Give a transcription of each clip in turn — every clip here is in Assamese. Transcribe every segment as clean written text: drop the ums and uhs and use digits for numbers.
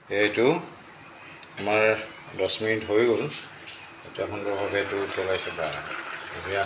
এইটো আমাৰ 10 মিনিট হৈ গ'ল এটা সুন্দৰভাৱে এইটো উতলাইছে বা ধুনীয়া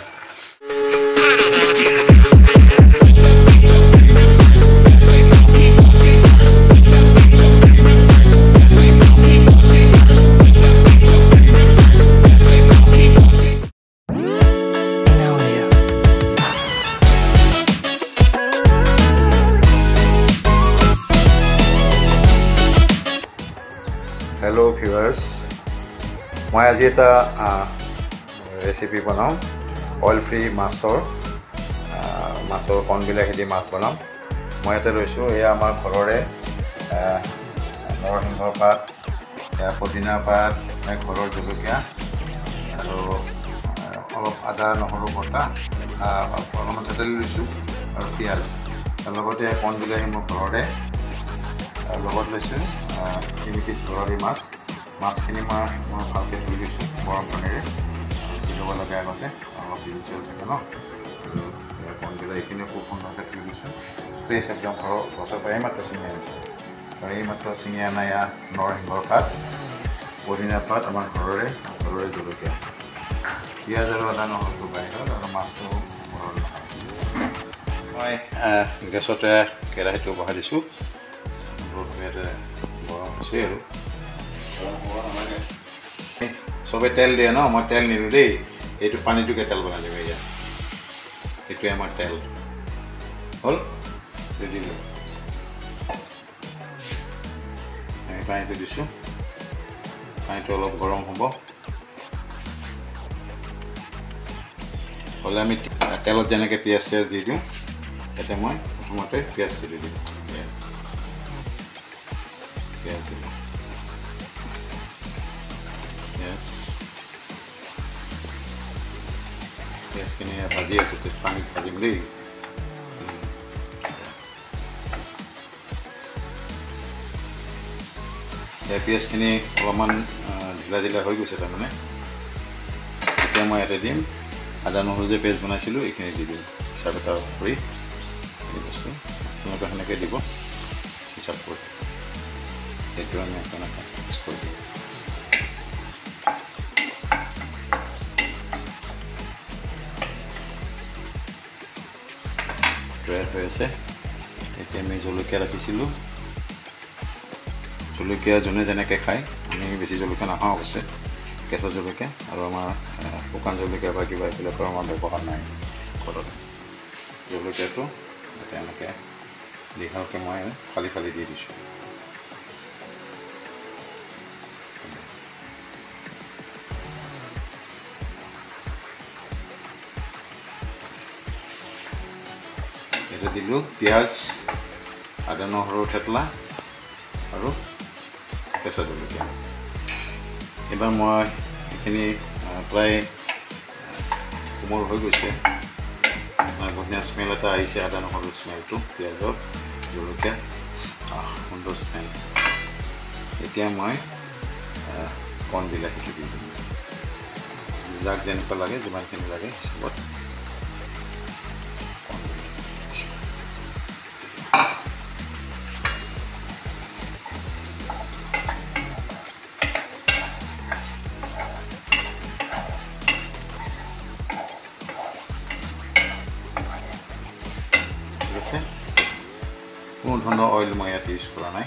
Hello viewers, মই আজি এটা ৰেচিপি বনাম অইল ফ্ৰী মাছৰ কণ বিলাহী দি মাছ বনাম মই এটা লৈছোঁ এয়া আমাৰ ঘৰৰে নৰসিংহৰ পাত পুদিনা পাত ঘৰৰ জলকীয়া আৰু অলপ আদা নহৰু বটা অলপমান থেতেলি লৈছোঁ আৰু পিঁয়াজ তাৰ লগতে কণ বিলাহী মোৰ ঘৰৰে লগত লৈছোঁ 3 পিচ বৰালি মাছখিনি মই ভালকৈ ধুই লৈছোঁ গৰম পানীৰে দি ল'ব লাগে আগতে অলপ দিন চেল থাকে ন কণ বিলাহীখিনি খুব সুন্দৰকৈ ধুই লৈছোঁ ফ্ৰেছ একদম ঘৰৰ গছৰ পৰাই মাত্ৰ ছিঙি আনিছোঁ আৰু এই মাত্ৰ ছিঙি অনা ইয়াত নৰসিংহৰ পাত পুদিনা পাত আমাৰ ঘৰৰে জলকীয়া পিঁয়াজ আৰু আদা নহৰুটো বাহিৰত আৰু মাছটো ঘৰৰ মই গেছতে কেৰাহীটো বহাই দিছোঁ গৰম হৈছে আৰু চবে তেল দিয়ে ন মই তেল নিদিওঁ দেই এইটো পানীটোকে তেল বনাই দিম এতিয়া এইটোৱে আমাৰ তেল হ'ল দিলোঁ আমি পানীটো দিছোঁ পানীটো অলপ গৰম হ'ব হ'লে আমি তেলত যেনেকৈ পিঁয়াজ চিয়াজ দি দিওঁ এতিয়া মই প্ৰথমতে পিঁয়াজটো দি দিম পিঁয়াজ দিলোঁ পিঁয়াজখিনি ভাজি আছোঁ পানীত ভাজিম দেই পিঁয়াজখিনি অলপমান ঢিলা হৈ গৈছে তাৰমানে এতিয়া মই ইয়াতে দিম আদা নহৰু যে পেষ্ট বনাইছিলোঁ এইখিনি দি দিম হিচাপ এটা কৰি দি দিছোঁ আপোনালোকে সেনেকৈ দিব হিচাপ কৰি সেইটো আমি আপোনালোকে মিক্স কৰি দিম ড্ৰাই হৈ আছে এতিয়া আমি জলকীয়া ৰাখিছিলোঁ জলকীয়া যোনে যেনেকৈ খায় আমি বেছি জলকীয়া নাখাওঁ অৱশ্যে কেঁচা জলকীয়া আৰু আমাৰ শুকান জলকীয়া বা কিবা এইবিলাকৰ আমাৰ ব্যৱহাৰ নাই ঘৰত জলকীয়াটো এতিয়া এনেকৈ দীঘলকৈ মই ফালি দি দিছোঁ এতিয়া দিলোঁ পিঁয়াজ আদা নহৰু থেতলা আৰু কেঁচা জলকীয়া এইবাৰ মই এইখিনি প্ৰায় কোমল হৈ গৈছে ধুনীয়া স্মেল এটা আহিছে আদা নহৰু স্মেলটো পিঁয়াজৰ জলকীয়া সুন্দৰ স্মেল এতিয়া মই কণ বিলাহীটো দি দিম যাক যেনেকুৱা লাগে যিমানখিনি লাগে হিচাপত কোনো ধৰণৰ অইল মই ইয়াত ইউজ কৰা নাই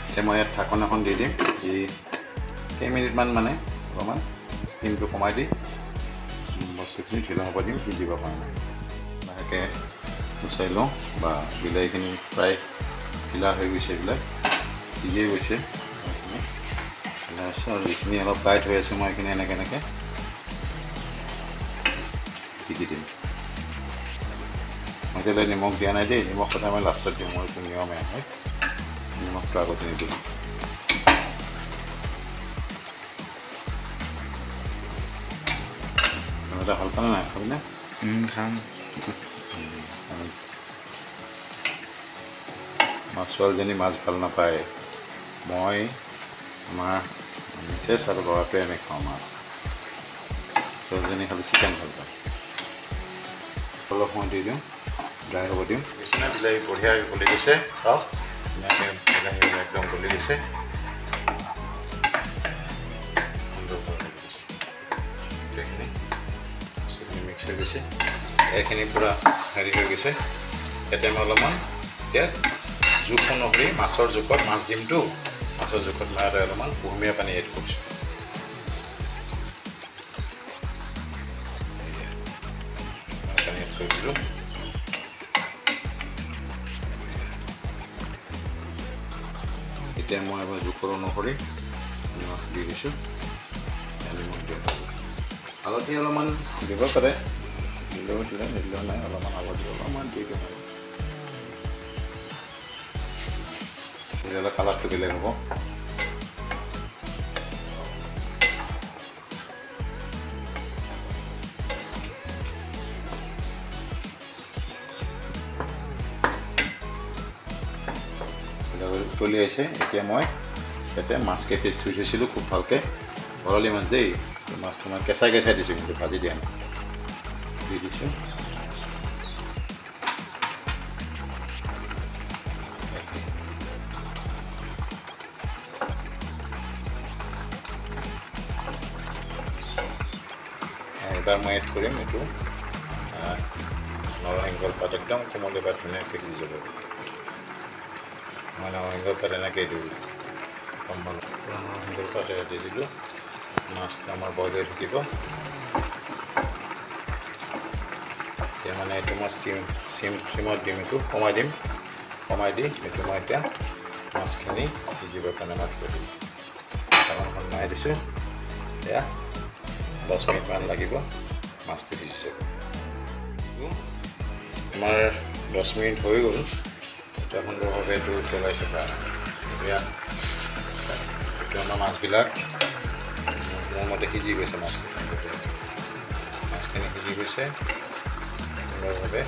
এতিয়া মই ইয়াত ঢাকন এখন দি দিম দি কেইমিনিটমান মানে অলপমান ষ্টিমটো কমাই দি বস্তুখিনি ঢিলা হ'ব দিম সিজিব কাৰণে লাহেকৈ গুচাই লওঁ বা বিলাহীখিনি প্ৰায় ঢিলা হৈ গৈছে এইবিলাক সিজিয়ে গৈছে আৰু যিখিনি অলপ টাইট হৈ আছে মই এইখিনি এনেকৈ দি দিম মই তেলে নিমখ দিয়া নাই দেই নিমখ কথা মই লাষ্টত দিওঁ মোৰ এইটো নিয়মে হয় নিমখটো আগতে নিদিওঁ এটা ভাল পালে নাই খাবিনে খাম মাছ ছোৱালীজনী মাছ ভাল নাপায় মই আমাৰ মিছেছ আৰু ল'ৰাটোৱে আমি খাওঁ মাছ ছোৱালীজনী খালি চিকেন ভাল পায় অলপ সময় দি দিওঁ ড্ৰাই হ'ব দিম কিছুমান বিলাহী বঢ়িয়া গলি গৈছে চাওক ধুনীয়াকৈ বিলাহী একদম গলি গৈছে গোটেইখিনি মিক্স হৈ গৈছে এইখিনি পূৰা হেৰি হৈ গৈছে ইয়াতে মই অলপমান এতিয়া জোখ অনুসৰি মাছৰ জোখত মাছ দিমতো মাছৰ জোখত মই অলপমান কুহুমীয়া পানী এড কৰিছোঁ পানী এড কৰি দিলোঁ এতিয়া মই এবাৰ জোখৰ অনুসৰি নিমখ দি দিছোঁ নিমখ দিব হালধি অলপমান দিব পাৰে দিলেও দিলে নিদিলেও নাই অলপমান হালধি অলপমান দি দিম আৰু তেতিয়াহ'লে কালাৰটো বেলেগ হ'ব উতলি আহিছে এতিয়া মই ইয়াতে মাছ কেইপিচ ধুই থৈছিলোঁ খুব ভালকৈ ভৰলি মাছ দেই মাছটো মই কেঁচাই কেঁচাই দিছোঁ কিন্তু ভাজি দিয়া নাই দি দিছোঁ এবাৰ মই এড কৰিম এইটো নৰসিংহৰ পাত একদম কোমল এবাৰ ধুনীয়াকৈ সিজাব মই নৰসিংহৰ পাত এনেকৈ দিওঁ কম্বল নৰসিংহৰ পাত দি দিলোঁ মাছটো আমাৰ বইল হৈ থাকিব এতিয়া মানে এইটো মই চিমত দিম এইটো কমাই দিম কমাই দি এইটো মই এতিয়া মাছখিনি সিজিবৰ কাৰণে মাত কৰি দিম ঢাকনখন মাৰি দিছোঁ এয়া 10 মিনিটমান লাগিব মাছটো সিজি যাব আমাৰ 10 মিনিট হৈ গ'ল এতিয়া সুন্দৰভাৱে এইটো উতলাইছে এতিয়া আমাৰ মাছবিলাক মোৰ মতে সিজি গৈছে মাছখিনি সিজি গৈছে সুন্দৰভাৱে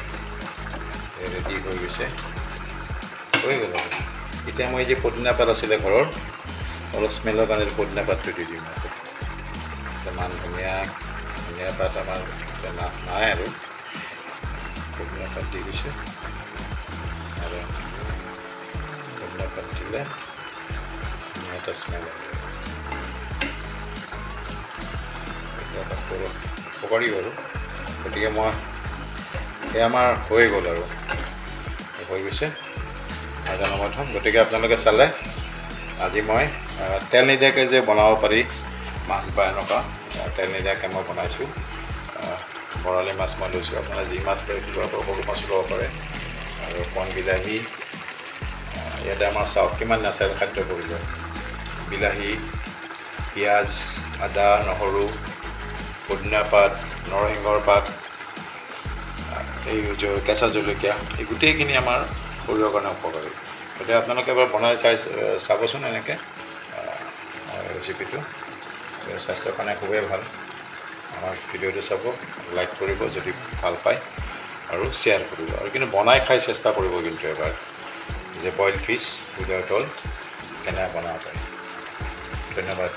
ৰেডি হৈ গৈছে হৈ গ'ল আৰু এতিয়া মই যে পদিনা পাত আছিলে ঘৰৰ অলপ স্মেলৰ কাৰণে পদিনা পাতটো দি দিম মান ধুনীয়া পাত আমাৰ মাছ নাই আৰু পদিনা পাত দি দিছোঁ আৰু পদিনা পাত দিলে ধুনীয়া এটা স্মেল এটা পকৰি বাৰু গতিকে মই এই আমাৰ হৈ গ'ল আৰু হৈ গৈছে আদা নমাই থ'ম গতিকে আপোনালোকে চালে আজি মই তেল নিদিয়াকৈ যে বনাব পাৰি মাছ বা এনেকুৱা তেল নিদিয়াকৈ মই বনাইছোঁ বৰালি মাছ মই লৈছোঁ আপোনাৰ যি মাছ লৈ দিব সৰু মাছো ল'ব পাৰে আৰু কণ বিলাহী ইয়াতে আমাৰ চাওক কিমান নেচাৰেল খাদ্য পৰিলে বিলাহী পিঁয়াজ আদা নহৰু পুদিনা পাত নৰসিংহৰ পাত এই কেঁচা জলকীয়া এই গোটেইখিনি আমাৰ শৰীৰৰ কাৰণে উপকাৰী গতিকে আপোনালোকে এবাৰ বনাই চাবচোন এনেকৈ ৰেচিপিটো স্বাস্থ্যৰ কাৰণে খুবেই ভাল আমাৰ ভিডিঅ'টো চাব লাইক কৰিব যদি ভাল পায় আৰু শ্বেয়াৰ কৰিব আৰু কিন্তু বনাই খাই চেষ্টা কৰিব কিন্তু এবাৰ যে বইল ফিছ উইদাউট অল কেনেকৈ বনাব পাৰি ধন্যবাদ